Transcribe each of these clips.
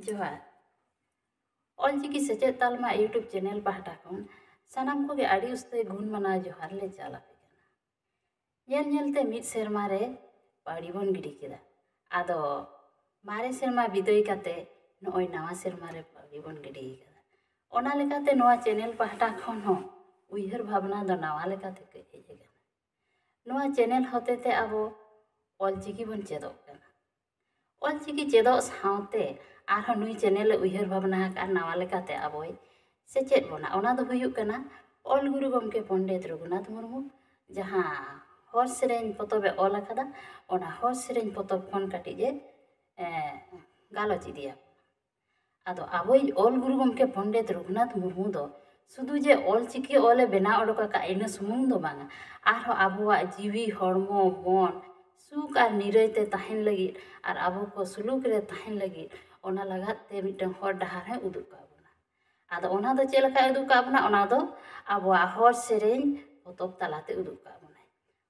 जोहार ऑलचिकी सेचेद तालमा YouTube channel पाहटा खन सानाम को आड़ी उस्ते गुण मना जोहार ले चाला पे ñelते मिद सेरमा रे पाड़ी बन गिडी केदा आदो मारे सेरमा बिदोई काते नोय नवा सेरमा रे पाड़ी बन गिडी केदा ओना लेकाते नोआ चैनल पाहटा खन हो उइहर भावना दो नवा लेकाते के हेजेगा नोआ चैनल होतेते आबो ऑलचिकी बन चेदो कना ऑलचिकी चेदो सावते आरो नुई चैनल उइहर भावना का नवा लेकाते आबोय सेचेद बोना ओना दो हुयुग कना ऑल गुरु गमके पंडित रघुनाथ मुर्मू जहां हर सेरेन पतबे ऑल अकादा ओना हर सेरेन पतब खन काटी जे गालोच इदिया आदो आबोय ऑल गुरु गमके पंडित रघुनाथ मुर्मू दो सुधु जे ऑलचिकी ऑले बेना ओडोका का इन सुमुंग दो बांगा आरो आबोआ जीवी हड़मो मन सुख और निरयते तहन लगी और आबो को सुलूक रे तहन लगी ओना लगाते मिटन हर डहार है उदुग काबना आदो ओना दो चेलका उदुग काबना ओना दो आबोआ हर सेरेन पतब तालाते उदुग काबना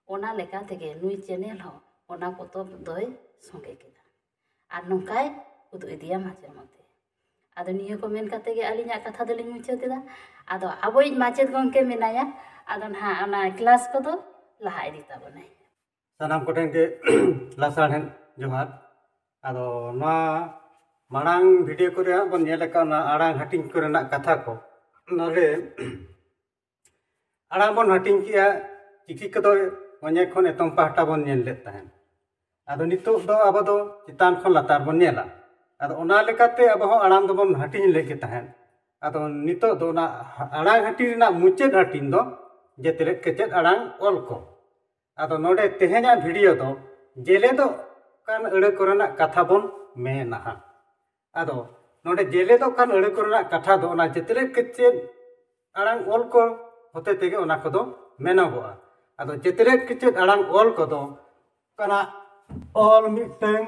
ओना लेका तेगे नुई चैनल हो ओना पतब दोय संगे केदा और नोंकाय उदुग इदिया माचे मते आदो नियो को मेन काते गे आलिना कथा दलिन मुचातेदा आदो आबोई माचेद गंके मेनाया आदो ना ओना क्लास को दो लहा इदी ताबनाय सानाम कोठेन के लासाढ़ेन जोहार आदो ना मांग वीडियो को बन आड़ांग हटिंग को कथा को नोडे आड़ांग बन हटिंग किया चिकी को अने खन एतम पाहटा बन ले तहन आदो नितो दो अब दो चितान खन लातार बन नेला आदो ओना लेकाते अब हो आड़ांग दो बन हटिंग लेके तहन आदो नितो दो ना आड़ांग हटिंग ना मुचेद हटिंग दो जेतेले केचेद आड़ांग ऑल को आदो नोडे तेहेना वीडियो दो जेले दो कान अड़े कोरेना कथा बन मेना आदो नोडे जेले दो कान अड़े कोरेना कथा दो ओना जेतेले केचेद आड़ांग ऑल को होते तेगे ओना को दो मेनोगोआ आदो जेतेले केचेद आड़ांग ऑल को दो काना ऑल मिटंग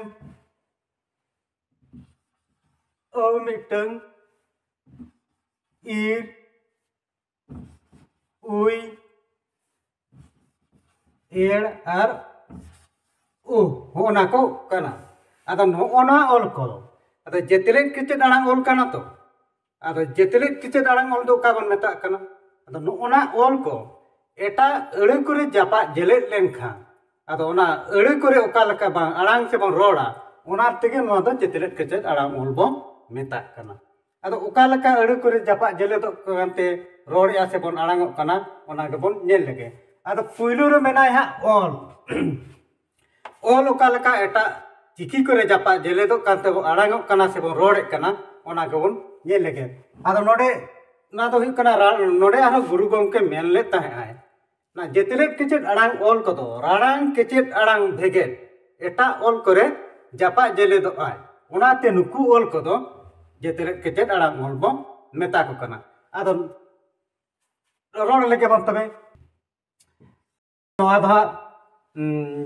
ईर उई एड़ और होना को कना आदो नोना ऑल को आदो जेतेले किचेद आड़ांग ऑल कना तो आदो जेतेले किचेद आड़ांग ऑल दो का बन मेता कना आदो नोना ऑल को एटा अड़े करे जापा जेले लेनखा आदो ओना अड़े करे ओका लका बा आड़ांग से बन रोड़ा ओना तेगे नो दो जेतेले किचेद आड़ांग ऑल बो मेता कना आदो ओका लका अड़े करे जापा जेले दो कांते रोड़या से बन आड़ांग कना ओना के बन नेल लगे आदो पुइलो रे मेना हा ऑल ऑल ओका लका एटा चिकी करे जापा जेले दो कांते बो आड़ांग कना से बन रोड़े कना ओना के बन नेल लगे आदो नोडे ना दो हुई कना नोडे आरो गुरु गमके मेन ले ताहे आय ना जेतेले केचेद आड़ांग ऑल को दो राड़ांग केचेद आड़ांग भेगे एटा ऑल करे जापा जेले दो आय ओनाते नुकु ऑल को दो जेतेले केचेद आड़ांग ऑल बो मेता को कना आदो रोड़ लेके बन तबे नोआ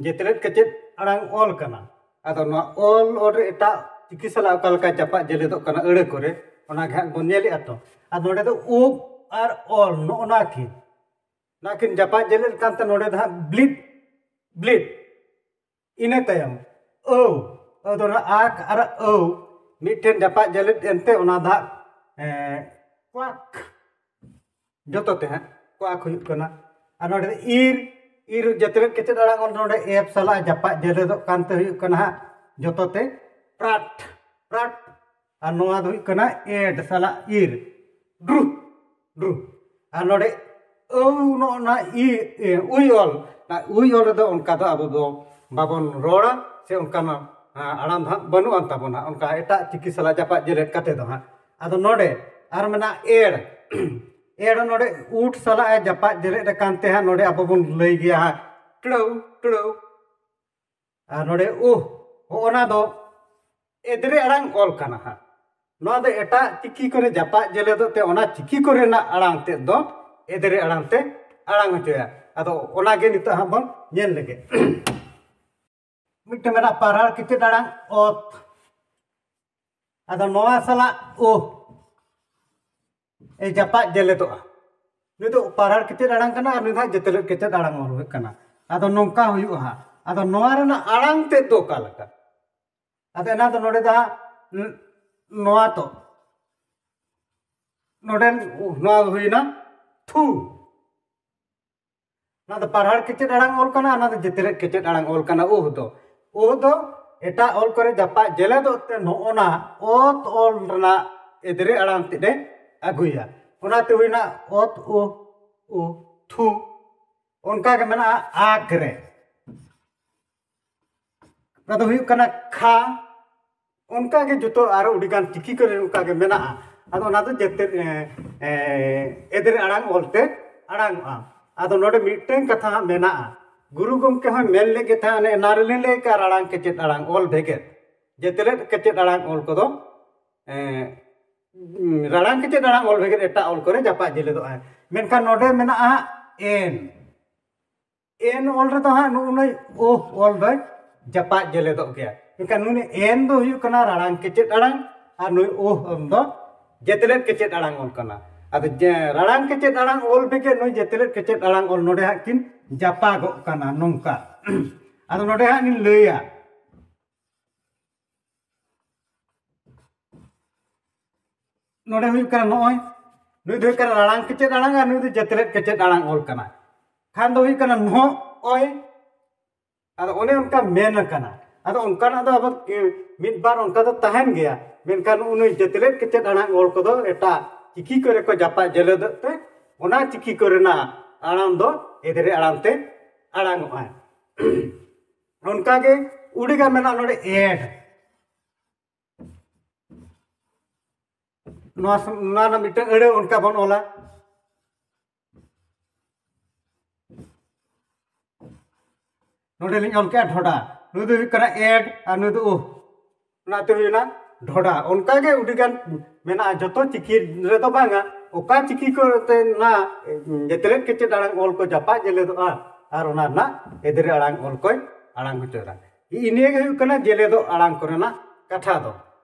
जेतेले केचेद आड़ांग ऑल कना आदो नोआ ऑल और एटा चिकी सला ओका लका जापा जेले दो कना अड़े करे ओना घाट बन नेले आतो आ नोडे दो उब और ऑल नोना नाकिन जापा जेले कांते नोडे दा ब्लिड इने तयम ओ दो आक और ओ मिटेन जापा जेले एनते ओना दा क्वाक जतो ते हैं क्वाक हुई कना आ नोडे ईर जेतेले केचेद आड़ांग ऑल नोडे एप सला जापा जेले दो कांते हुई कना जतो ते प्राट आ नोआ दो हुई कना एड सला ईर ड्रू आ नोडे औ नोना उई ऑल दो उनका दो अब दो बाबन रोड़ा से उनका ना आड़ाम धा बनु अंता बना उनका एटा चिकी सला जापा जेले काते दो हां आदो नोडे आर मेना एड़ नोडे ऊट सला जापा जेले रे कांते हा नोडे अब बन लई गया हा टड़ौ आ नोडे ओना दो एदरे आड़ांग ऑल कना हा नोआ दो एटा चिकी करे जापा जेले दो ते ओना चिकी करे ना आड़ांग ते दो एदरे आड़ांग ते आड़ांग होचोया आदो ओना गे नितो हा बन नेल लगे मिटे मेना पारार किते आड़ांग ओत आदो नोआ सला ए जापा जेले दो नि दो पारार किते आड़ांग कना और नि दा जेतेले किते आड़ांग ऑल कना आदो नोंका हुयु हा आदो नोआ रेना आड़ांग ते दो का लका आदो एना दो नोडे दा नोआ तो नोडे नोआ हुईना थू ना तो पारहाड़ केचेद आड़ांग ओल कना ना तो जेतेलेट केचेद आड़ांग ओल कना ओह दो एटा ओल करे जपा जेले दो ते नोना ओत ओल रना एदरे आड़ांग तिदे अगुया ओना ते हुईना ओत ओ थू उनका के मेना आकरे ना तो हुई कना खा उनका के जुतो आरो उड़ीगान चिकी करे उनका के मेना आदो ना तो जेते एदरे आड़ांग ओलते आड़ांग आदो नोडे मिटटें कथा मेना गुरु गमके हय मेन लेगे था ने नारलिन ले का आड़ांग केचेद आड़ांग ओल भेगे जेतेलेट केचेद आड़ांग ओल कोदो राड़ांग केचेद आड़ांग ओल भेगे एटा ओल करे जापा जेले दो मेनखान नोडे मेना एन ओल रे तो हा नुनय ओह ओल दो जापा जेले दो गया मेनखान नुने एन दो हुयु कना राड़ांग केचेद आड़ांग आर नुय ओह दो जेतेलेट केचेद आड़ांग ओल कना आदो राड़ांग केचेद आड़ांग ओल भेगे नुय जेतेलेट केचेद आड़ांग ओल नोडे हाकिन जापा गो कना नोंका आदो नोडे हानि लैया नोडे हुयु कना नोय नुय दो कना राड़ांग केचेद आड़ांग आर नुय दो जेतेलेट केचेद आड़ांग ओल कना खान दो हुयु कना नो ओय आदो ओने उनका मेन कना आदो उनका ना दो अब मिड बार उनका तो तहन गया मेनखान उनुय जेतेलेट केचेद आड़ांग ओल कोदो एटा चिकी करे को जापा जेले दो ते ओना चिकी करे ना आड़ांग दो एदरे आड़ांग ते आड़ांग उनका के उड़ीगा मेना नोडे एड ना मिटे अड़े उनका बन ओला नोडे लिंग ओल के ढोडा नुय दो करा एड आ नुय दो ना ते हुईना ढोडा उनका के उड़ीगान मेना जतो चिकी रे तो बांगा ओका चिकी को ते ना जेतेलेट केचेद आड़ांग ओल को जापा जेले दो आर ओना ना एदरे आड़ांग ओल कोय आड़ांग गुचोरा इने गे हुयु कना जेले दो आड़ांग कोरेना कथा दो।